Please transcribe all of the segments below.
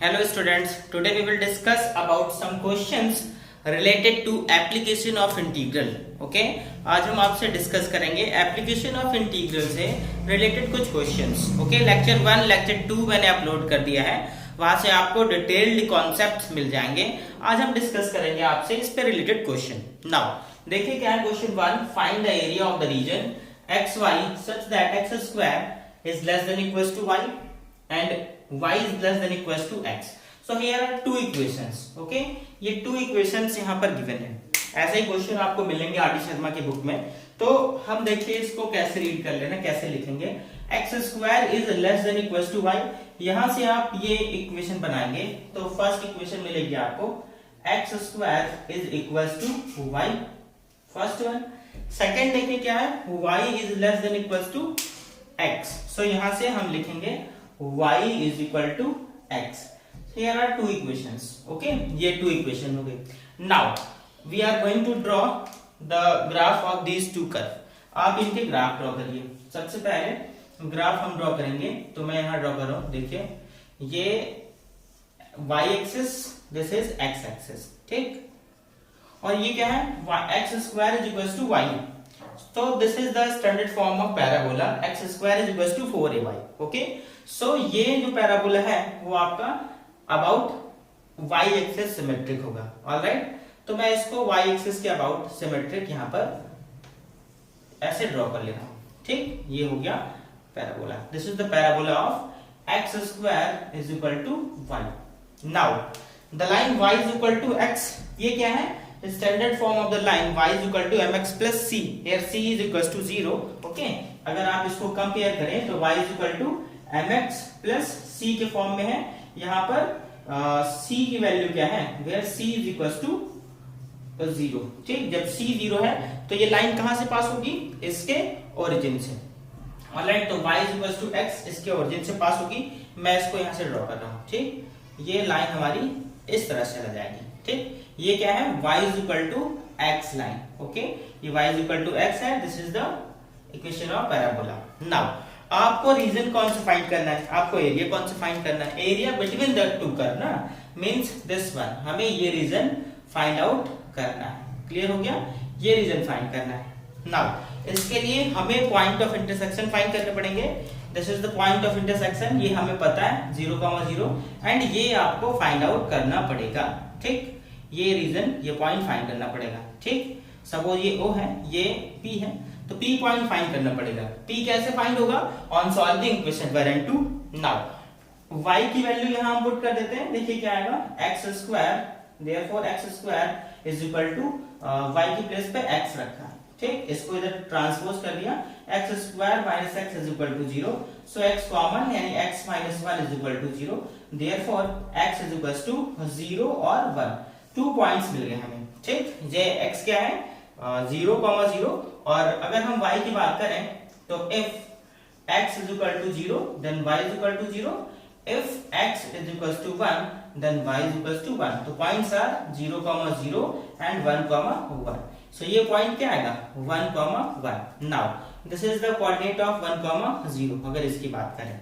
Hello students, today we will discuss about some questions related to application of integral. Okay? आज हम आपसे discuss करेंगे application of integral से related कुछ questions. Okay, lecture 1 lecture 2 मैंने upload कर दिया है, वहां से आपको डिटेल्ड कॉन्सेप्ट्स मिल जाएंगे. आज हम डिस्कस करेंगे आपसे इस पे रिलेटेड क्वेश्चन. नाउ देखिए क्या है question 1. Find the area of the region x y such that x square is less than equals to y and y is less than equals to x. So here are two equations. Okay, ये two equations यहाँ पर given है. ऐसे ही question आपको मिलेंगे R D Sharma की book में. तो हम देखिए इसको कैसे रीड कर लेना, कैसे लिखेंगे. X square is less than equals to y. यहां से आप ये इक्वेशन बनाएंगे तो फर्स्ट इक्वेशन मिलेगी आपको x square is equals to y, first one. Second देखिए क्या है, y is less than equals to x. So यहां से हम लिखेंगे y is equal to x. Here are two equations. Okay, ये two equation हो गई. Now we are going to draw the graph of these two curve. आप इनके graph draw करिए. सबसे पहले ग्राफ हम ड्रॉ करेंगे, तो मैं यहाँ ड्रॉ कर रहा हूँ. देखिए ये y axis, this is x axis. ठीक, और ये क्या है, x square is equal to y. So this is the standard form of parabola. X square is equals to 4ay. Okay. So ये जो पैराबोला है वो आपका अबाउट y एक्सिस सिमेट्रिक होगा. ऑलराइट, तो मैं इसको y एक्सिस के अबाउट सिमेट्रिक यहाँ पर ऐसे ड्रॉ कर लेता हूँ. ठीक, ये हो गया parabola. This is the parabola of x square is equal to y. Now the line y is equal to x, ये क्या है, standard form of the line y is equal to mx plus c. Here c is equals to 0. Okay, अगर आप इसको compare करें तो y is equal to mx plus c के form में है. यहाँ पर c की वैल्यू क्या है, where c is equals to 0. ठीक, जब c 0 है तो ये लाइन कहां से पास होगी, इसके ओरिजिन से. ऑलराइट, तो y is equals to x इसके ओरिजिन से पास होगी. मैं इसको यहाँ से ड्रॉ कर रहा हूँ. ठीक, ये लाइन हमारी इस तरह से चला जाएगी. ठीक, ये क्या है, y is equal to x line. Okay, ये y is equal to x है. This is the equation of parabola. Now आपको रीजन कौन सा फाइंड करना है, आपको एरिया कौन सा फाइंड करना है, area between the two curve ना, मींस दिस वन. हमें ये रीजन फाइंड आउट करना है. क्लियर हो गया, ये रीजन फाइंड करना है. नाउ इसके लिए हमें पॉइंट ऑफ इंटरसेक्शन फाइंड करने पड़ेंगे. This is the point of intersection, ये हमें पता है 0,0 एंड ये आपको फाइंड आउट करना पड़ेगा. ठीक, ये रीजन, ये पॉइंट फाइंड करना पड़ेगा. ठीक, सपोज ये O है, ये P है, तो P पॉइंट फाइंड करना पड़ेगा. P कैसे फाइंड होगा, on solving equation 1 and 2. Now y की वैल्यू यहां हम पुट कर देते हैं. देखिए क्या आएगा, x square, therefore x square is equal to y की प्लेस पे x रखा है. ठीक, इसको इधर ट्रांसपोज कर दिया, x square minus x is equal to 0. So x common, यानी x minus 1 is equal to 0. Therefore x is equal to 0 और 1. 2 पॉइंट्स मिल गए हमें. ठीक, ये x क्या है, 0,0. और अगर हम y की बात करें तो if x is equal to 0 then y is equal to 0. if x is equal to 1 then y is equal to 1. तो पॉइंट्स आर 0,0 and 1,1. सो ये पॉइंट क्या आएगा, 1,1. Now this is the coordinate of 1,0 अगर इसकी बात करें.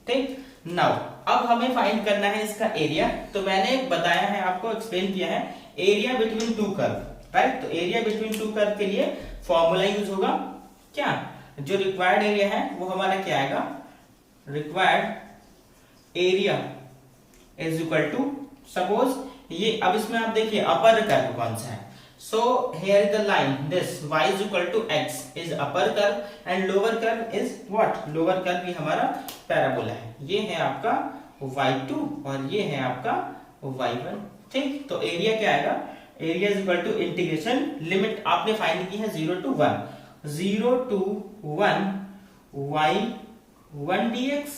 ठीक, नाउ अब हमें फाइंड करना है इसका एरिया. तो मैंने बताया है, आपको एक्सप्लेन किया है, area between two curve. Right, तो एरिया बिटवीन टू कर्व के लिए फॉर्मूला यूज होगा क्या, जो रिक्वायर्ड एरिया है वो हमारा क्या आएगा, required area is equal to, suppose ये, अब इसमें आप देखिए अपर कर्व कौन सा है. So here is the line, this y is equal to x is upper curve and lower curve is what, lower curve भी हमारा पैराबोला है. ये है आपका y2 और ये है आपका y1. ठीक, तो एरिया क्या आएगा, area is equal to integration, limit आपने फाइंड की है 0 to 1, 0 to 1 y1 dx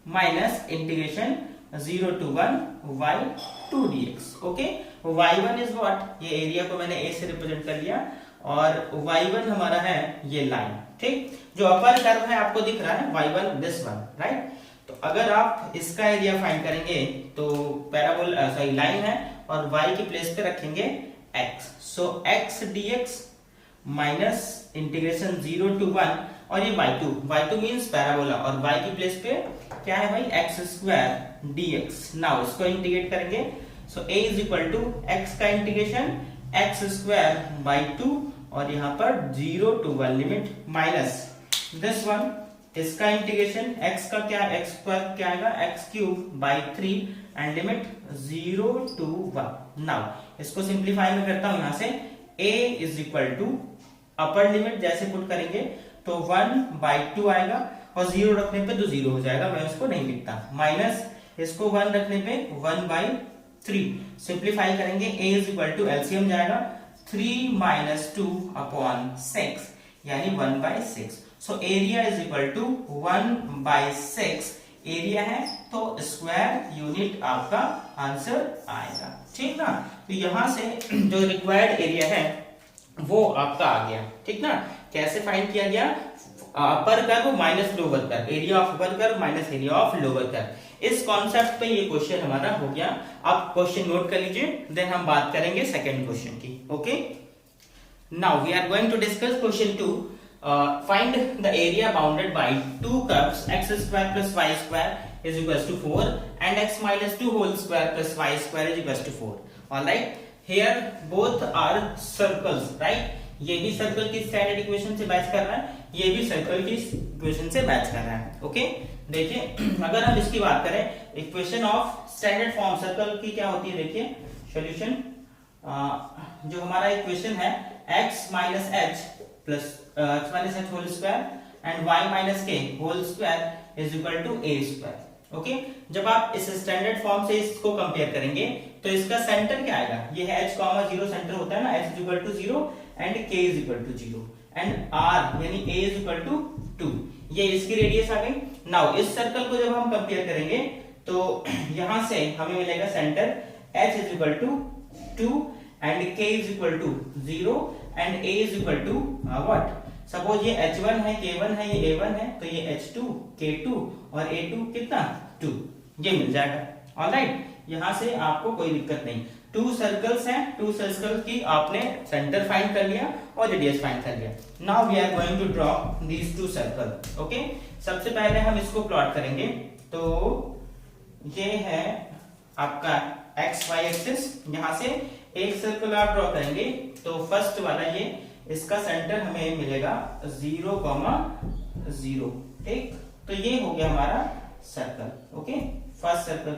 minus integration 0 to 1 y2 dx. Okay, y1 is what, ये एरिया को मैंने a से रिप्रेजेंट कर लिया, और y1 हमारा है ये लाइन. ठीक, जो अपर कर्व है आपको दिख रहा है y1, दिस वन. राइट, तो अगर आप इसका एरिया फाइंड करेंगे तो पैराबोला, सॉरी लाइन है, और y की प्लेस पे रखेंगे x. So x dx minus integration 0 to 1 और ये y2 मींस पैराबोला, और y की प्लेस पे क्या है भाई, एक्स स्क्वायर dx। नाउ इसको इंटीग्रेट करेंगे, so a is equal to x का इंटीग्रेशन एक्स स्क्वायर बाई 2, और यहाँ पर 0 to 1 limit minus this one, इसका इंटीग्रेशन x का क्या, x स्क्वायर क्या आएगा, x cube by 3 and limit 0 to 1। Now इसको सिंप्लीफाई में करता हूं, यहां से a is equal to upper limit जैसे पुट करेंगे तो 1/2 आएगा, और 0 रखने पे तो 0 हो जाएगा, मैं उसको नहीं लिखता, माइनस इसको 1 रखने पे 1/3। सिंप्लीफाई करेंगे, a is equal to LCM जाएगा 3 माइनस 2 अपॉन 6 यानी 1/6। So area is equal to 1/6 area है, तो स्क्वायर यूनिट आपका आंसर आएगा, ठीक ना। तो यहां से जो रिक्वायर्ड एरिया है वो आपका आ गया, ठीक ना। कैसे फाइंड किया गया, upper curve minus lower curve, area of upper curve minus area of lower curve. इस कॉन्सेप्ट पे ये क्वेश्चन हमारा हो गया। आप क्वेश्चन नोट कर लीजिए, देन हम बात करेंगे सेकंड क्वेश्चन की। Okay, now we are going to discuss question 2। Find the area bounded by two curves x square plus y square is equals to 4 and x minus 2 whole square plus y square is equals to 4। Alright, here both are circles, right. ये भी circle की standard equation से match कर रहा है, ये भी circle की इक्वेशन से मैच कर रहा है। ओके, देखिए अगर हम इसकी बात करें, equation of standard form circle की क्या होती है, देखिए सॉल्यूशन, जो हमारा इक्वेशन है x minus h plus x minus h whole square and y minus k whole square is equal to a square. Okay, जब आप इस स्टैंडर्ड फॉर्म से इसको कंपेयर करेंगे तो इसका सेंटर क्या आएगा, ये है h, 0 सेंटर होता है ना, h is equal to 0 and k is equal to 0 and r यानी a इज इक्वल टू 2, ये इसकी रेडियस आ गई। नाउ इस सर्कल को जब हम कंपेयर करेंगे तो यहां से हमें मिलेगा centre h is equal to 2 and k is equal to 0 and a is equal to what, suppose ये h1 है, k1 है, ये a1 है, तो ये h2 k2 और a2 कितना 2, ये मिल जाएगा। ऑलराइट, यहां से आपको कोई दिक्कत नहीं। टू सर्कल्स हैं, टू सर्कल की आपने सेंटर फाइंड कर लिया और रेडियस फाइंड कर लिया। Now we are going to draw these two circle. Okay, सबसे पहले हम इसको प्लॉट करेंगे, तो ये है आपका एक्स वाई एक्सिस। यहां से एक सर्कल आप ड्रॉ करेंगे तो फर्स्ट वाला ये, इसका सेंटर हमें मिलेगा 0,0, ठीक। तो ये हो गया हमारा सर्कल। ओके, फर्स्ट सर्कल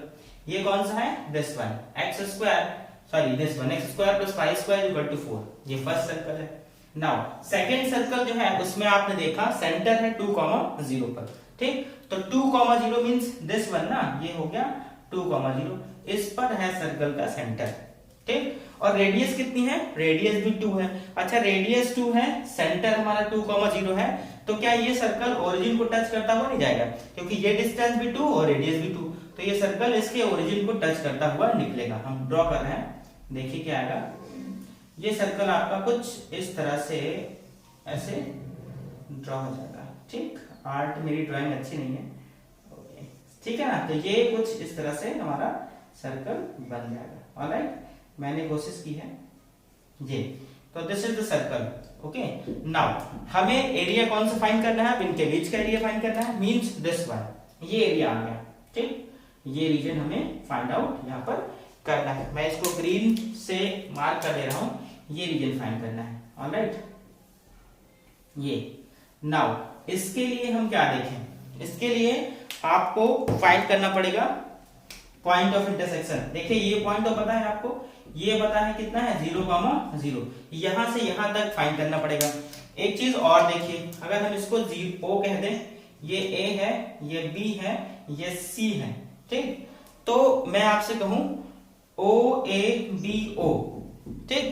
ये कौन सा है, this one, x square, sorry this one, x square plus y square equal to 4, ये फर्स्ट सर्कल है। नाउ सेकंड सर्कल जो है उसमें आपने देखा सेंटर है 2,0 पर, ठीक। तो 2,0 मींस दिस वन ना, ये हो गया 2,0, इस पर है सर्कल का सेंटर, ठीक। और रेडियस कितनी है, रेडियस भी 2 है। अच्छा, रेडियस 2 है, सेंटर हमारा 2,0 है, तो क्या ये सर्कल ओरिजिन को टच करता हुआ नहीं जाएगा, क्योंकि ये डिस्टेंस भी 2 और रेडियस भी 2, तो ये सर्कल इसके ओरिजिन को टच करता हुआ निकलेगा। हम ड्रॉ कर रहे हैं, देखिए क्या आएगा। ये सर्कल आपका कुछ इस तरह से ऐसे ड्रॉ हो जाएगा, ठीक। आर्ट मेरी ड्राइंग अच्छी नहीं है, ओके, ठीक है ना। तो ये कुछ इस तरह से हमारा सर्कल बन जाएगा। ऑलराइट, मैंने कोशिश की है ये, तो this is the circle. Okay, now हमें एरिया कौन सा फाइंड करना है, इनके बीच का एरिया फाइंड करना है, मींस दिस वन, ये एरिया आ गया, ठीक। ये रीजन हमें फाइंड आउट यहाँ पर करना है। मैं इसको ग्रीन से मार्क कर दे रहा हूं, ये रीजन फाइंड करना है। ऑलराइट, ये नाउ इसके लिए हम क्या देखें, इसके लिए आपको फाइंड करना पड़ेगा पॉइंट ऑफ इंटरसेक्शन। देखिए ये पॉइंट तो पता है आपको, ये पता है कितना है 0,0, यहां से यहां तक फाइंड करना पड़ेगा। एक चीज और देखिए, अगर हम इसको O कह दें, ये A है, ये B है, ये C है, ठीक। तो मैं आपसे कहूं OABO, ठीक,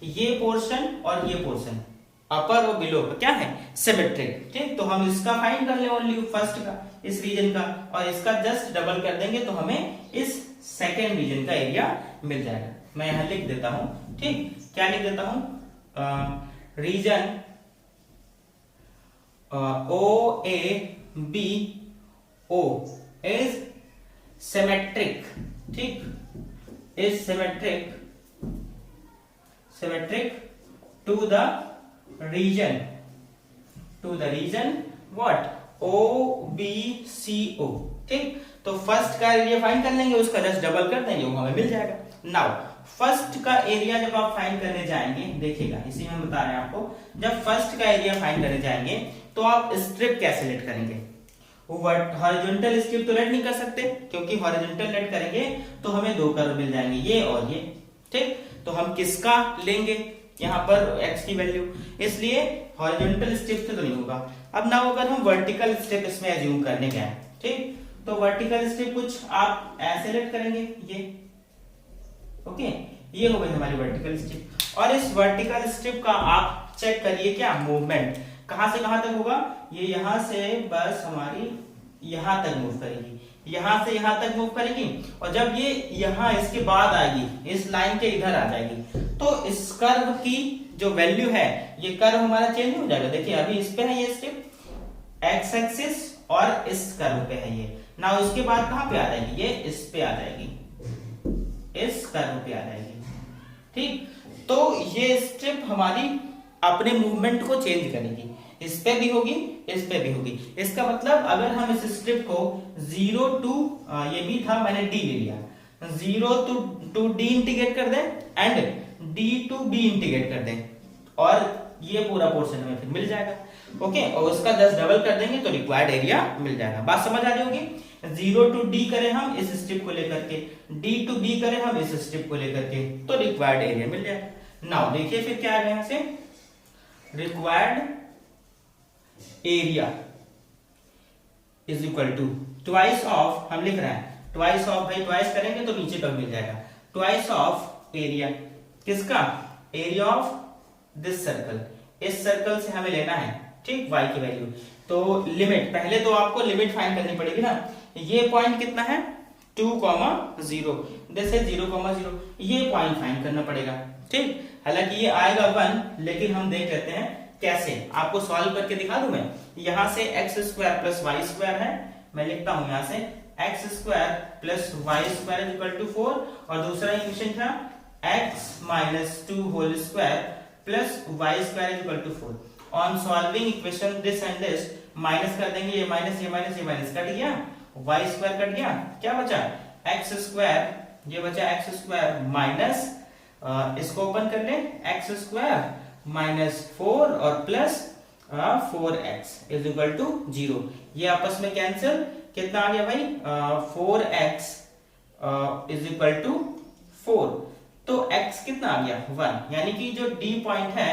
ये पोर्शन और ये पोर्शन अपर और बिलो का क्या है, सिमेट्रिक, ठीक। तो हम इसका फाइंड कर ले ओनली फर्स्ट का, इस रीजन का, और इसका जस्ट डबल कर देंगे तो हमें इस सेकेंड रीजन का एरिया मिल जाएगा। मैं यहां लिख देता हूं, ठीक। क्या लिख देता हूं, रीजन OABO इज सिमेट्रिक, ठीक, is symmetric to the region to the region what OBCO। ठीक, तो फर्स्ट का एरिया फाइंड कर लेंगे, उसका जस्ट डबल कर देंगे, वो हमें मिल जाएगा। नाउ फर्स्ट का एरिया जब आप फाइंड करने जाएंगे, देखिएगा इसी में बता रहे हैं आपको, जब फर्स्ट का एरिया फाइंड करने जाएंगे तो आप स्ट्रिप क्या सिलेक्ट करेंगे? हॉरिजॉन्टल स्ट्रिप तो लेट नहीं कर सकते, क्योंकि हॉरिजॉन्टल लेट करेंगे तो हमें दो कर्व मिल जाएंगे, ये और ये। ठीक, तो हम किसका लेंगे यहाँ पर x की वैल्यू, इसलिए हॉरिजॉन्टल स्ट्रिप से तो नहीं होगा। अब ना अगर हम वर्टिकल स्ट्रिप इसमें एज्यूम करने गए, ठीक, तो वर्टिकल स्ट्रिप कुछ आप ऐसे लेट करेंगे, ये ओके, ये हो गई हमारी वर्टिकल स्ट्रिप। और इस वर्टिकल स्ट्रिप का आप चेक करिए क्या मूवमेंट कहां से कहां तक होगा, ये यहां से बस हमारी यहां तक मूव करेगी, यहां से यहां तक मूव करेगी, और जब ये यहां इसके बाद आएगी, इस लाइन के इधर आ जाएगी, तो इस कर्व की जो वैल्यू है, ये कर्व हमारा चेंज हो जाएगा। देखिए अभी इस पे है ये स्ट्रिप एक्स एक्सिस और इस कर्व पे है ये, ना उसके बाद कहां पे आ जाएगी, ये इस पे आ जाएगी, इस कर्व पे आ जाएगी। ठीक, तो ये स्ट्रिप हमारी अपने मूवमेंट को चेंज करेगी, इस पे भी होगी, इस पे भी होगी। इसका मतलब अगर हम इस स्ट्रिप को 0 टू ये भी था, मैंने डी ले लिया, 0 टू डी इंटीग्रेट कर दें and D to B integrate कर दें, और ये पूरा पोर्शन हमें फिर मिल जाएगा। ओके, और उसका 10 डबल कर देंगे तो रिक्वायर्ड एरिया मिल जाएगा। बात समझ आ रही होगी। 0 टू डी करें हम इस स्ट्रिप को लेकर के, डी टू बी करें हम इस स्ट्रिप को लेकर के, तो रिक्वायर्ड एरिया मिल जाएगा। नाउ देखिए फिर क्या है, यहां से required area is equal to twice of, हम लिख रहे हैं ट्वाइस ऑफ, भाई ट्वाइस करेंगे तो नीचे तक मिल जाएगा, ट्वाइस ऑफ एरिया किसका, एरिया ऑफ दिस सर्कल, इस सर्कल से हमें लेना है, ठीक, y की वैल्यू। तो लिमिट, पहले तो आपको लिमिट फाइंड करनी पड़ेगी ना, ये पॉइंट कितना है 2,0, दिस है 0,0, ये पॉइंट फाइंड करना पड़ेगा। ठीक, हालांकि ये आएगा 1, लेकिन हम देख लेते हैं कैसे, आपको सॉल्व करके दिखा दूं मैं। यहां से x square plus y square है, मैं लिखता हूं यहां से x square plus y square equal to 4, और दूसरा इक्वेशन था x minus 2 whole square plus y square equal to 4। On solving equation this and this minus कर देंगे, ये माइनस ये माइनस ये माइनस कट गया, वाई स्क्वायर कट गया, क्या बचा एक्स स्क्वायर, ये बचा एक्स स्क्वायर माइनस, इसको ओपन कर ले, एक्स स्क्वायर माइनस 4 और plus 4x is equal to 0। ये आपस में कैंसिल, कितना आ गया भाई 4x इज इक्वल टू 4, तो x कितना आ गया 1, यानी कि जो D पॉइंट है,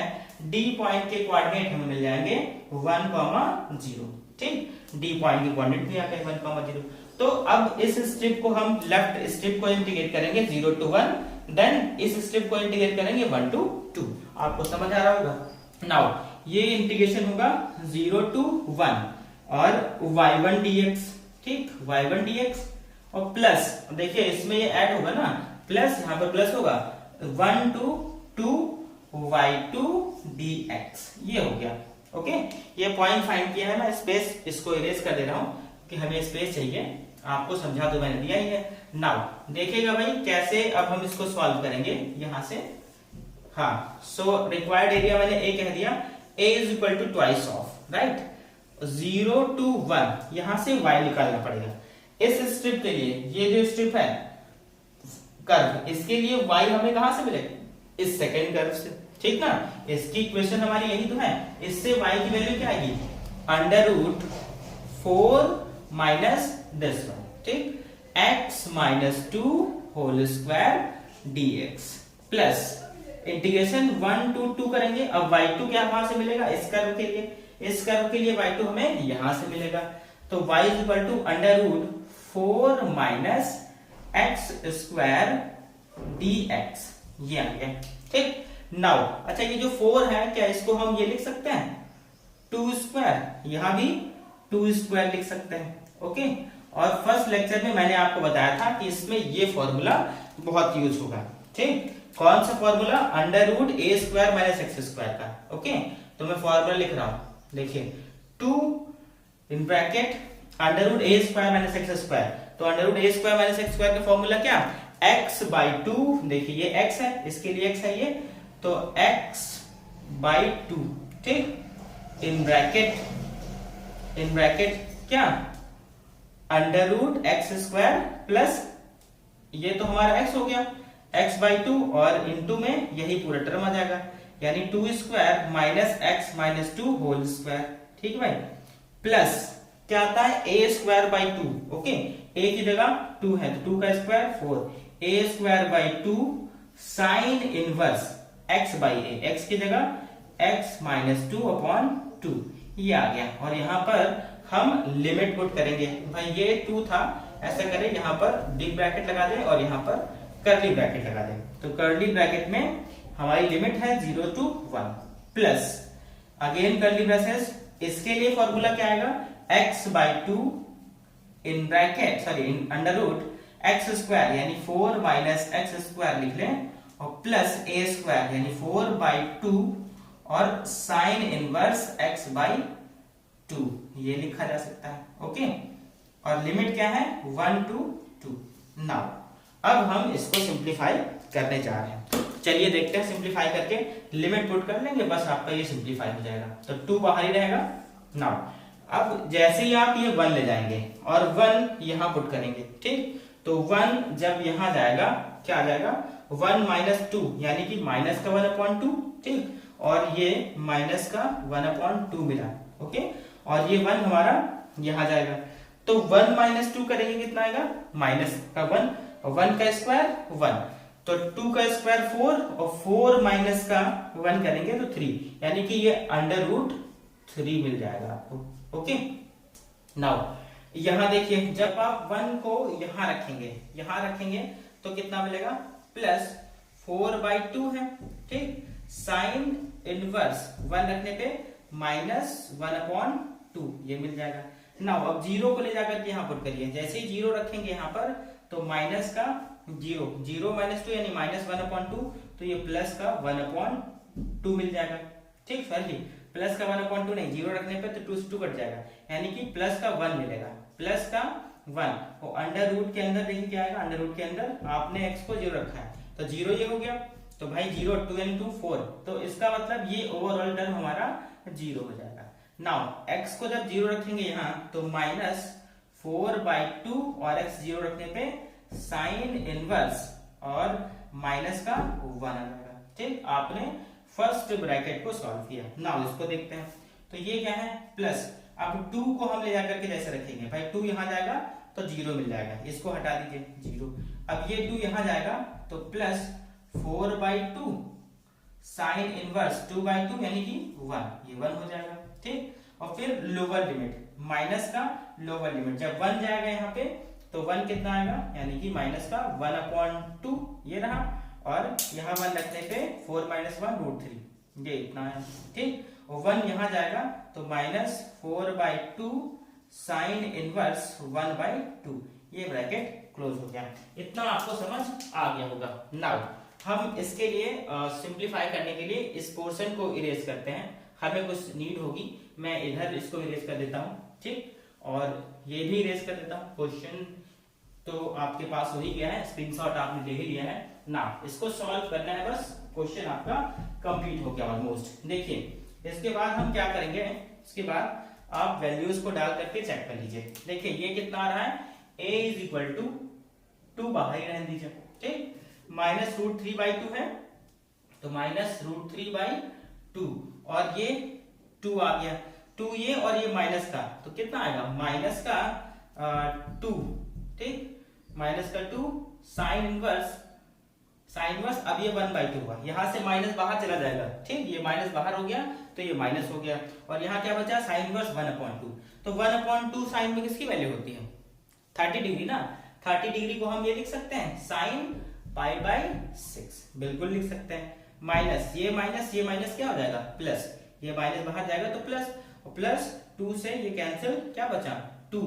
D पॉइंट के कोऑर्डिनेट हमें मिल जाएंगे 1,0। ठीक, D पॉइंट के कोऑर्डिनेट भी आ गए 1,0। तो अब इस स्ट्रिप को हम लेफ्ट स्ट्रिप को इंटीग्रेट करेंगे 0 to 1, देन इस स्ट्रिप को इंटीग्रेट करेंगे 1 to 2। आपको समझ आ रहा होगा। नाउ ये इंटीग्रेशन होगा 0 to 1 और y1 dx, ठीक, y1 dx, और प्लस देखिए इसमें ये ऐड होगा ना, प्लस यहाँ पर प्लस होगा 1 to 2 y2 dx, ये हो गया। ओके, ये पॉइंट फाइंड किया है, मैं स्पेस इसको इरेज कर दे रहा हूं कि हमें स्पेस चाहिए, आपको समझा तो मैंने दिया ही है। नाउ देखिएगा भाई कैसे अब हम इसको सॉल्व करेंगे यहां से। हाँ, सो रिक्वायर्ड एरिया मैंने a कह दिया, a is equal to twice of, right, 0 to 1, यहां से y निकालना पड़ेगा। इस स्ट्रिप के लिए, ये जो स्ट्रिप है कर्व, इसके लिए y हमें कहां से मिलेगा, इस सेकेंड कर्व से, ठीक ना, इसकी इक्वेशन हमारी यही तो है। इससे y की वैल्यू क्या आएगी, √4 माइनस दिस वन, ठीक, x minus 2 whole square dx plus integration 1 to 2 करेंगे। अब y2 क्या वहां से मिलेगा, इस कर्व के लिए, इस कर्व के लिए y2 हमें यहां से मिलेगा, तो y is equal to √4 minus x square dx, ये आ गया। ठीक, नाउ अच्छा ये जो 4 है, क्या इसको हम ये लिख सकते हैं 2 स्क्वायर, यहां भी 2 स्क्वायर लिख सकते हैं। ओके, और फर्स्ट लेक्चर में मैंने आपको बताया था कि इसमें ये फॉर्मूला बहुत यूज होगा। ठीक, कौन सा formula, √a square minus x square का। ओके, तो मैं फॉर्मूला लिख रहा हूं, देखिए 2 in bracket √a square minus x square, तो √a square minus x square का फॉर्मूला क्या, x बाई 2, देखिए ये x है, इसके लिए x है ये, तो x बाई 2, ठीक, इन ब्रैकेट क्या, under root x square plus, ये तो हमारा x हो गया, x बाई 2 और इनटू में यही पूरा टर्म आ जाएगा, यानी 2 square minus x minus 2 whole square. ठीक है भाई, प्लस क्या आता है a square by 2। Okay, a की जगह 2 है तो 2 का square 4, a square by 2 sine inverse x by a, x की जगह x माइनस 2 अपॉन 2, ये आ गया। और यहाँ पर हम लिमिट पुट करेंगे, भाई ये 2 था, ऐसा करें यहाँ पर बिग ब्रैकेट लगा दें और यहाँ पर कर्ली ब्रैकेट लगा दें। तो कर्ली ब्रैकेट में हमारी लिमिट है 0 to 1 plus again curly braces, इसके लिए फॉर्मूला क्या आएगा, x by 2 in bracket sorry in under root x square यानी 4 माइनस एक्स स्क्वायर लिख लें और प्लस a स्क्वायर यानी 4 बाई 2 और साइन इनवर्स x बाई 2, ये लिखा जा सकता है। ओके, और लिमिट क्या है 1 to 2। नाउ अब हम इसको सिंप्लीफाई करने जा रहे हैं, चलिए देखते हैं सिंप्लीफाई करके, लिमिट पुट कर लेंगे बस आपका ये सिंप्लीफाई हो जाएगा, तो 2 बाहर ही रहेगा। नाउ अब जैसे ही आप ये 1 ले जाएंगे और 1 यहां पुट करेंगे, ठीक, तो 1 जब यहां जाएगा क्या आ जाएगा 1 माइनस 2 यानी कि माइनस का 1/2, ठीक, और ये माइनस का 1/2 मिला। ओके, और ये 1 हमारा यहां जाएगा, तो 1 माइनस 2 करेंगे कितना आएगा, माइनस का 1 और 1 का स्क्वायर 1, तो 2 का स्क्वायर 4 और 4 माइनस का 1 करेंगे तो 3, यानी कि ये अंडर रूट 3 मिल जाएगा आपको। ओके, नाउ यहां देखिए जब आप 1 को यहां रखेंगे तो कितना मिलेगा, प्लस 4 बाई 2 है, ठीक, साइन इनवर्स 1 रखने पे माइनस 1/2 ये मिल जाएगा। नाउ अब 0 को ले जाकर के यहाँ पुट करिए, जैसे ही 0 रखेंगे यहाँ पर तो माइनस का 0 माइनस 2 यानी माइनस 1/2, तो ये प्लस का 1/2 मिल जाएगा। ठीक, सॉरी प्लस का 1/2 नहीं, 0 रखने पे तो 2 से 2 कट जाएगा, यानी कि प्लस का 1 मिलेगा, प्लस का 1 और अंडर रूट के अंदर देखिए क्या आएगा, अंडर रूट के अंदर आपने x को 0 रखा है तो 0 ये हो गया, तो भाई 0 2 into 4, तो इसका मतलब ये ओवरऑल टर्म हमारा 0 हो जाएगा। नाउ x को जब 0 रखेंगे यहाँ तो माइनस 4 बाई 2 और x 0 रखने पे साइन इनवर्स और माइनस का 1 आ जाएगा। ठीक, आपने फर्स्ट ब्रैकेट को सॉल्व किया। नाउ इसको देखते हैं, तो ये क्या है प्लस, अब 2 को हम ले जाकर के जैसे रखेंगे, भाई 2 यहां जाएगा तो 0 मिल जाएगा, इसको हटा दीजिए 0, अब ये 2 यहां जाएगा तो plus 4 by 2 sine inverse 2 by 2 यानी कि 1, ये 1 हो जाएगा। ठीक, और फिर लोअर लिमिट, माइनस का लोअर लिमिट, जब 1 जाएगा यहाँ पे तो 1 कितना आएगा, यानी कि माइनस का 1/2 ये रहा, और यहाँ 1 रखने पे 4 माइनस 1 √3 ये इतना है। ठीक, और 1 यहाँ जाएगा तो minus 4 by 2 sine inverse 1 by 2, ये ब्रैकेट क्लोज हो गया। इतना आपको समझ आ गया होगा। नाउ हम इसके लिए सिंप्लीफाई करने के लिए इस पोर्शन को इरेज करते हैं, हमें कुछ नीड होगी, मैं इधर इसको इरेज कर देता हूँ। ठीक, और ये भी इरेज कर देता हूँ। क्वेश्चन तो आपके पास हो ही गया है, स्क्रीनशॉट आपने ले ही लिया है ना, इसको सॉल्व करना है बस, क्वेश्चन आपका कंप्लीट हो गया ऑलमोस्ट। देखिए इसके बाद हम क्या करेंगे, इसके बाद आप वैल्यूज को डाल करके चेक कर लीजिए। देखिए ये कितना आ रहा है, a इज इक्वल टू 2 बाहर ही रहने दीजिए। ठीक, माइनस √3 बाई 2 है तो माइनस √3 बाई 2, और ये 2 आ गया, 2 ये और ये माइनस का, तो कितना आएगा माइनस का 2। ठीक, माइनस का 2 साइन इनवर्स अब ये 1/2 हुआ, यहां से माइनस बाहर चला जाएगा। ठीक, ये माइनस बाहर हो गया तो ये माइनस हो गया, और यहाँ क्या बचा साइन इनवर्स 1/2, तो 1/2 साइन में किसकी वैल्यू होती है 30 डिग्री ना, 30 डिग्री को हम ये लिख सकते हैं साइन π/6, बिल्कुल लिख सकते हैं। माइनस ये माइनस क्या हो जाएगा प्लस, ये माइनस बाहर जाएगा तो प्लस, और प्लस 2 से ये कैंसिल, क्या बचा 2,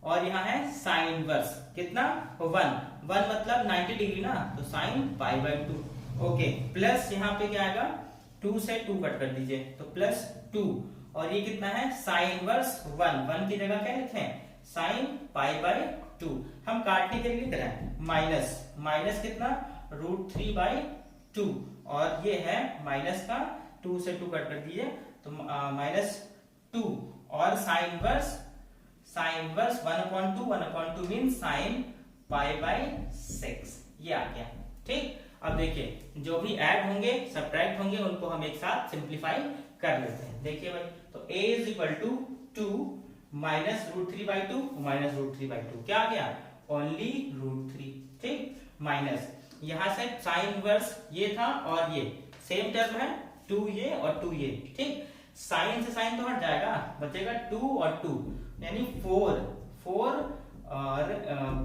और यहाँ है साइन इनवर्स कितना 1 मतलब 90 डिग्री ना, तो साइन π/2। ओके, प्लस यहाँ पे क्या आएगा 2 से 2 कट कर दीजिए तो प्लस 2, और ये कितना है साइन इनवर्स 1 की जगह क्या लिखें साइन π/2, हम काटने के लिए लिख रहे हैं माइनस कितना √3/2, और ये है माइनस का 2 से 2 कट कर दीजिए तो माइनस 2 और sine inverse 1/2 mean sine pi by 6, ये आ गया। ठीक, अब देखिए जो भी ऐड होंगे सब्ट्रैक्ट होंगे उनको हम एक साथ सिंप्लीफाई कर लेते हैं। देखिए भाई, तो a is equal to 2 minus √3/2 minus √3/2 क्या आ गया, ओनली √3। ठीक, माइनस यहां से साइन इनवर्स ये था और ये सेम टर्म है, 2 ये और 2 ये। ठीक, साइन से साइन तो हट जाएगा, बचेगा 2 और 2 यानी 4 और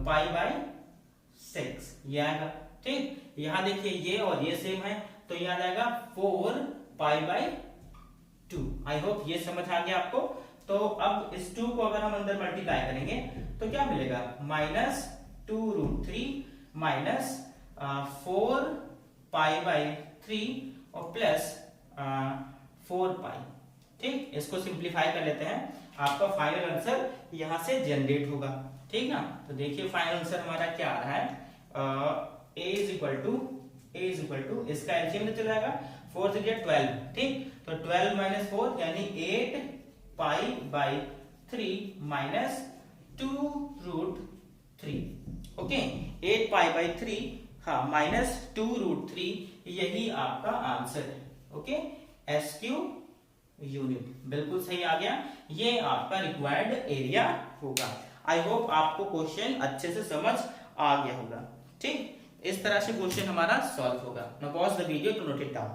पाई बाय 6 ये आएगा। ठीक, यहां देखिए ये और ये सेम है तो ये आ जाएगा 4 पाई बाय 2। आई होप ये समझ आ गया आपको। तो अब इस 2 को अगर हम अंदर मल्टीप्लाई करेंगे तो क्या मिलेगा, माइनस 2√3 माइनस 4 पाई बाय 3 और प्लस 4 पाई। ठीक, इसको सिंप्लीफाई कर लेते हैं, आपका फाइनल आंसर यहां से जनरेट होगा। ठीक ना, तो देखिए फाइनल आंसर हमारा क्या आ रहा है, a इज इक्वल टू इसका एलसीएम में चला जाएगा, 4 से 12। ठीक, तो 12 माइनस 4 यानी 8 pi by 3 minus 2√3। Okay, 8 pi by 3 हाँ माइनस 2√3, यही आपका आंसर है। ओके, SQ यूनिट बिल्कुल सही आ गया, ये आपका रिक्वायर्ड एरिया होगा। आई होप आपको क्वेश्चन अच्छे से समझ आ गया होगा। ठीक, इस तरह से क्वेश्चन हमारा सॉल्व होगा। Now pause the video to note it down.